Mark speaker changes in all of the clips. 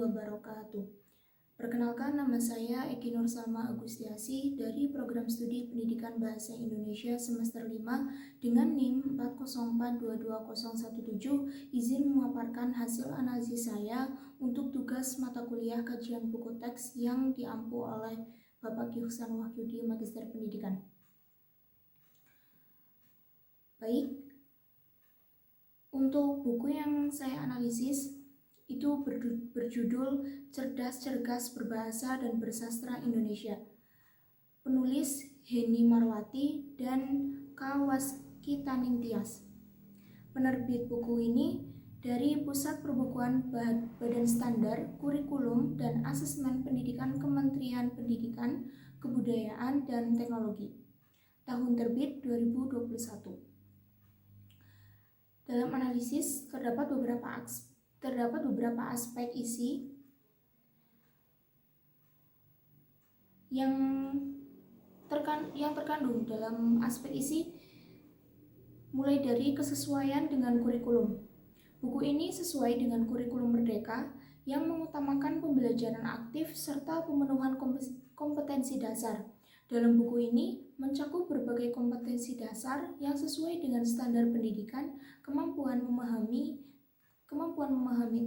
Speaker 1: wabarakatuh. Perkenalkan, nama saya Eki Nur Salma Agustiasi dari Program Studi Pendidikan Bahasa Indonesia semester 5 dengan NIM 4042217. Izin memaparkan hasil analisis saya untuk tugas mata kuliah kajian buku teks yang diampu oleh Bapak Ihsan Wahyudi, Magister Pendidikan. Baik, untuk buku yang saya analisis itu berjudul Cerdas Cergas Berbahasa dan Bersastra Indonesia. Penulis Heni Marwati dan Kawaski Taningtyas. Penerbit buku ini dari Pusat Perbukuan Badan Standar, Kurikulum, dan Asesmen Pendidikan Kementerian Pendidikan, Kebudayaan, dan Teknologi. Tahun terbit 2021. Dalam analisis terdapat beberapa aspek isi yang terkandung dalam aspek isi, mulai dari kesesuaian dengan kurikulum. Buku ini sesuai dengan kurikulum Merdeka yang mengutamakan pembelajaran aktif serta pemenuhan kompetensi dasar. Dalam buku ini mencakup berbagai kompetensi dasar yang sesuai dengan standar pendidikan, kemampuan memahami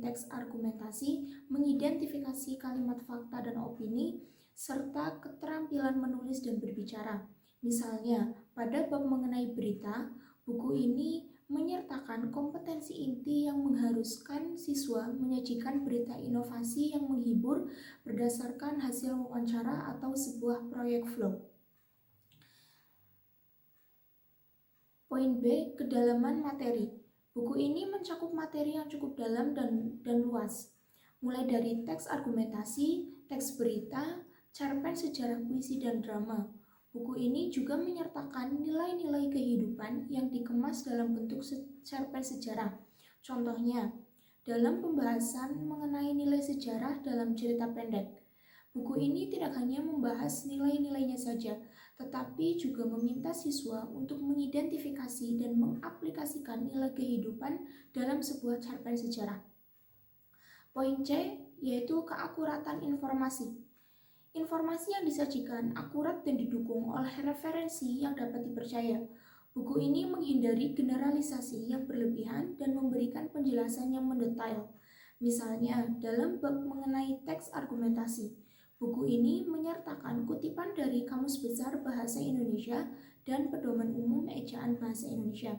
Speaker 1: teks argumentasi, mengidentifikasi kalimat fakta dan opini, serta keterampilan menulis dan berbicara. Misalnya, pada bab mengenai berita, buku ini menyertakan kompetensi inti yang mengharuskan siswa menyajikan berita inovasi yang menghibur berdasarkan hasil wawancara atau sebuah proyek flow. Poin B, kedalaman materi. Buku ini mencakup materi yang cukup dalam dan luas, mulai dari teks argumentasi, teks berita, cerpen sejarah puisi dan drama. Buku ini juga menyertakan nilai-nilai kehidupan yang dikemas dalam bentuk cerpen sejarah. Contohnya, dalam pembahasan mengenai nilai sejarah dalam cerita pendek. Buku ini tidak hanya membahas nilai-nilainya saja, tetapi juga meminta siswa untuk mengidentifikasi dan mengaplikasikan nilai kehidupan dalam sebuah cerpen sejarah. Poin C, yaitu keakuratan informasi. Informasi yang disajikan akurat dan didukung oleh referensi yang dapat dipercaya. Buku ini menghindari generalisasi yang berlebihan dan memberikan penjelasan yang mendetail. Misalnya, dalam bab mengenai teks argumentasi, buku ini menyertakan kutipan dari Kamus Besar Bahasa Indonesia dan Pedoman Umum Ejaan Bahasa Indonesia.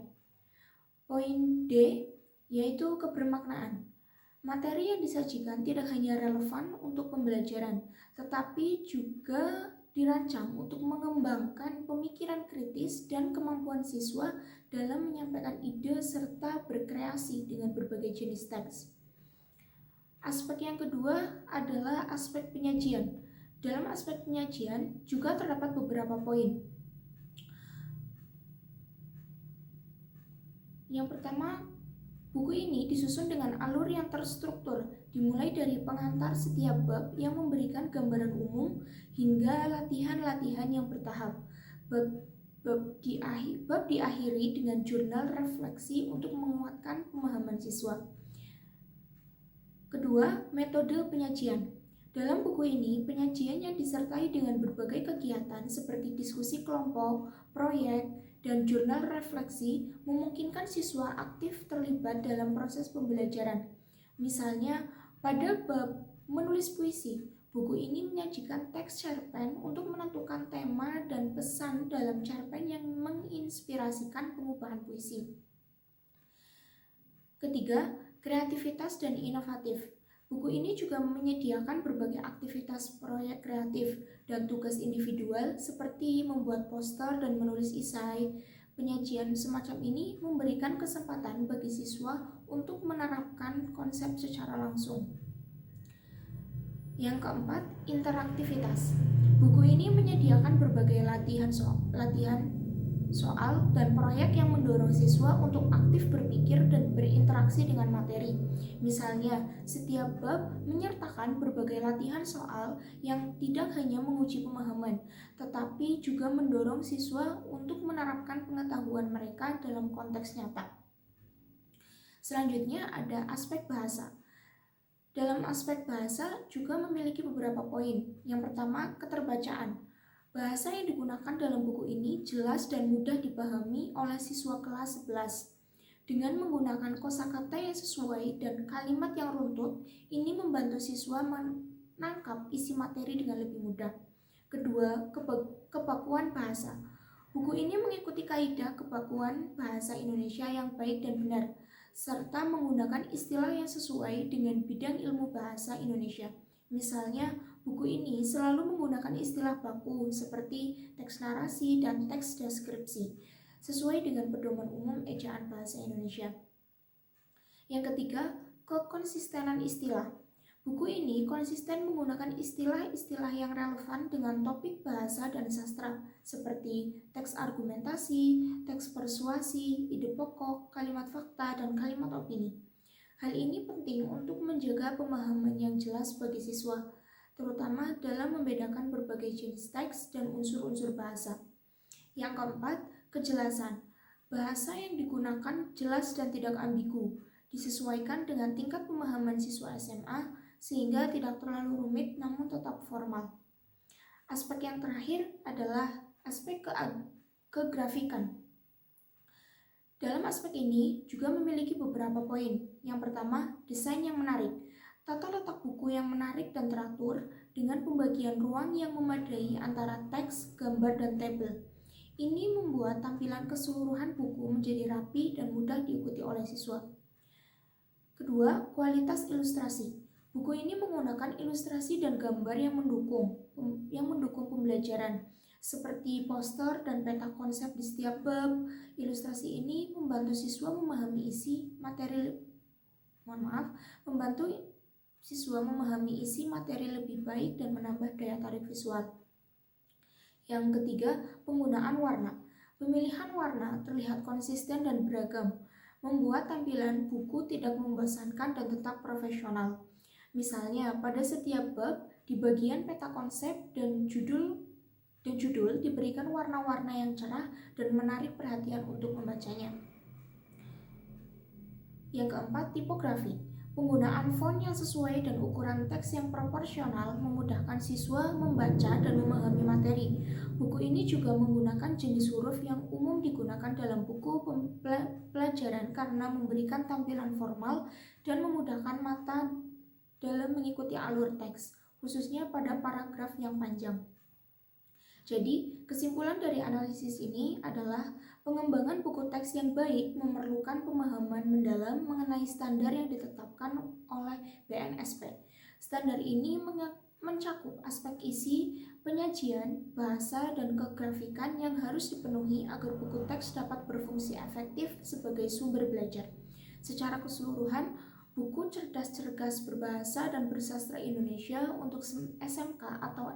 Speaker 1: Poin D, yaitu kebermaknaan. Materi yang disajikan tidak hanya relevan untuk pembelajaran, tetapi juga dirancang untuk mengembangkan pemikiran kritis dan kemampuan siswa dalam menyampaikan ide serta berkreasi dengan berbagai jenis teks. Aspek yang kedua adalah aspek penyajian. Dalam aspek penyajian juga terdapat beberapa poin. Yang pertama, buku ini disusun dengan alur yang terstruktur, dimulai dari pengantar setiap bab yang memberikan gambaran umum hingga latihan-latihan yang bertahap. Bab diakhiri dengan jurnal refleksi untuk menguatkan pemahaman siswa. Kedua, metode penyajian. Dalam buku ini, penyajian yang disertai dengan berbagai kegiatan seperti diskusi kelompok, proyek, dan jurnal refleksi memungkinkan siswa aktif terlibat dalam proses pembelajaran. Misalnya, pada bab menulis puisi, buku ini menyajikan teks cerpen untuk menentukan tema dan pesan dalam cerpen yang menginspirasikan pengubahan puisi. Ketiga, kreativitas dan inovatif. Buku ini juga menyediakan berbagai aktivitas proyek kreatif dan tugas individual seperti membuat poster dan menulis esai. Penyajian semacam ini memberikan kesempatan bagi siswa untuk menerapkan konsep secara langsung. Yang keempat, interaktivitas. Buku ini menyediakan berbagai latihan soal dan proyek yang mendorong siswa untuk aktif berpikir dan berinteraksi dengan materi. Misalnya, setiap bab menyertakan berbagai latihan soal yang tidak hanya menguji pemahaman, tetapi juga mendorong siswa untuk menerapkan pengetahuan mereka dalam konteks nyata. Selanjutnya ada aspek bahasa. Dalam aspek bahasa juga memiliki beberapa poin. Yang pertama, keterbacaan. Bahasa yang digunakan dalam buku ini jelas dan mudah dipahami oleh siswa kelas 11. Dengan menggunakan kosakata yang sesuai dan kalimat yang runtut, ini membantu siswa menangkap isi materi dengan lebih mudah. Kedua, kebakuan bahasa. Buku ini mengikuti kaidah kebakuan bahasa Indonesia yang baik dan benar, serta menggunakan istilah yang sesuai dengan bidang ilmu bahasa Indonesia. Misalnya, buku ini selalu menggunakan istilah baku seperti teks narasi dan teks deskripsi, sesuai dengan pedoman umum ejaan bahasa Indonesia. Yang ketiga, kekonsistenan istilah. Buku ini konsisten menggunakan istilah-istilah yang relevan dengan topik bahasa dan sastra, seperti teks argumentasi, teks persuasi, ide pokok, kalimat fakta, dan kalimat opini. Hal ini penting untuk menjaga pemahaman yang jelas bagi siswa, terutama dalam membedakan berbagai jenis teks dan unsur-unsur bahasa. Yang keempat, kejelasan. Bahasa yang digunakan jelas dan tidak ambigu, disesuaikan dengan tingkat pemahaman siswa SMA, sehingga tidak terlalu rumit namun tetap formal. Aspek yang terakhir adalah aspek kegrafikan. Dalam aspek ini juga memiliki beberapa poin. Yang pertama, desain yang menarik. Tata letak buku yang menarik dan teratur dengan pembagian ruang yang memadai antara teks, gambar, dan tabel. Ini membuat tampilan keseluruhan buku menjadi rapi dan mudah diikuti oleh siswa. Kedua, kualitas ilustrasi. Buku ini menggunakan ilustrasi dan gambar yang mendukung pembelajaran, seperti poster dan peta konsep di setiap bab. Ilustrasi ini membantu siswa memahami isi materi lebih baik dan menambah daya tarik visual. Yang ketiga, penggunaan warna. Pemilihan warna terlihat konsisten dan beragam, membuat tampilan buku tidak membosankan dan tetap profesional. Misalnya, pada setiap bab, di bagian peta konsep dan judul diberikan warna-warna yang cerah dan menarik perhatian untuk membacanya. Yang keempat, tipografi. Penggunaan font yang sesuai dan ukuran teks yang proporsional memudahkan siswa membaca dan memahami materi. Buku ini juga menggunakan jenis huruf yang umum digunakan dalam buku pelajaran karena memberikan tampilan formal dan memudahkan mata dalam mengikuti alur teks, khususnya pada paragraf yang panjang. Jadi, kesimpulan dari analisis ini adalah pengembangan buku teks yang baik memerlukan pemahaman mendalam mengenai standar yang ditetapkan oleh BNSP. Standar ini mencakup aspek isi, penyajian, bahasa, dan kegrafikan yang harus dipenuhi agar buku teks dapat berfungsi efektif sebagai sumber belajar. Secara keseluruhan, buku Cerdas-Cergas Berbahasa dan Bersastra Indonesia untuk SMK atau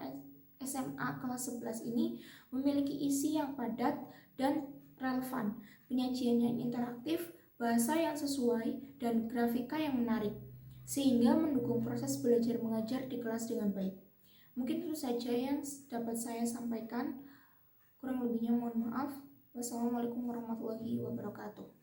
Speaker 1: SMA kelas 11 ini memiliki isi yang padat dan relevan, penyajian yang interaktif, bahasa yang sesuai, dan grafika yang menarik, sehingga mendukung proses belajar mengajar di kelas dengan baik. Mungkin itu saja yang dapat saya sampaikan. Kurang lebihnya mohon maaf. Wassalamualaikum warahmatullahi wabarakatuh.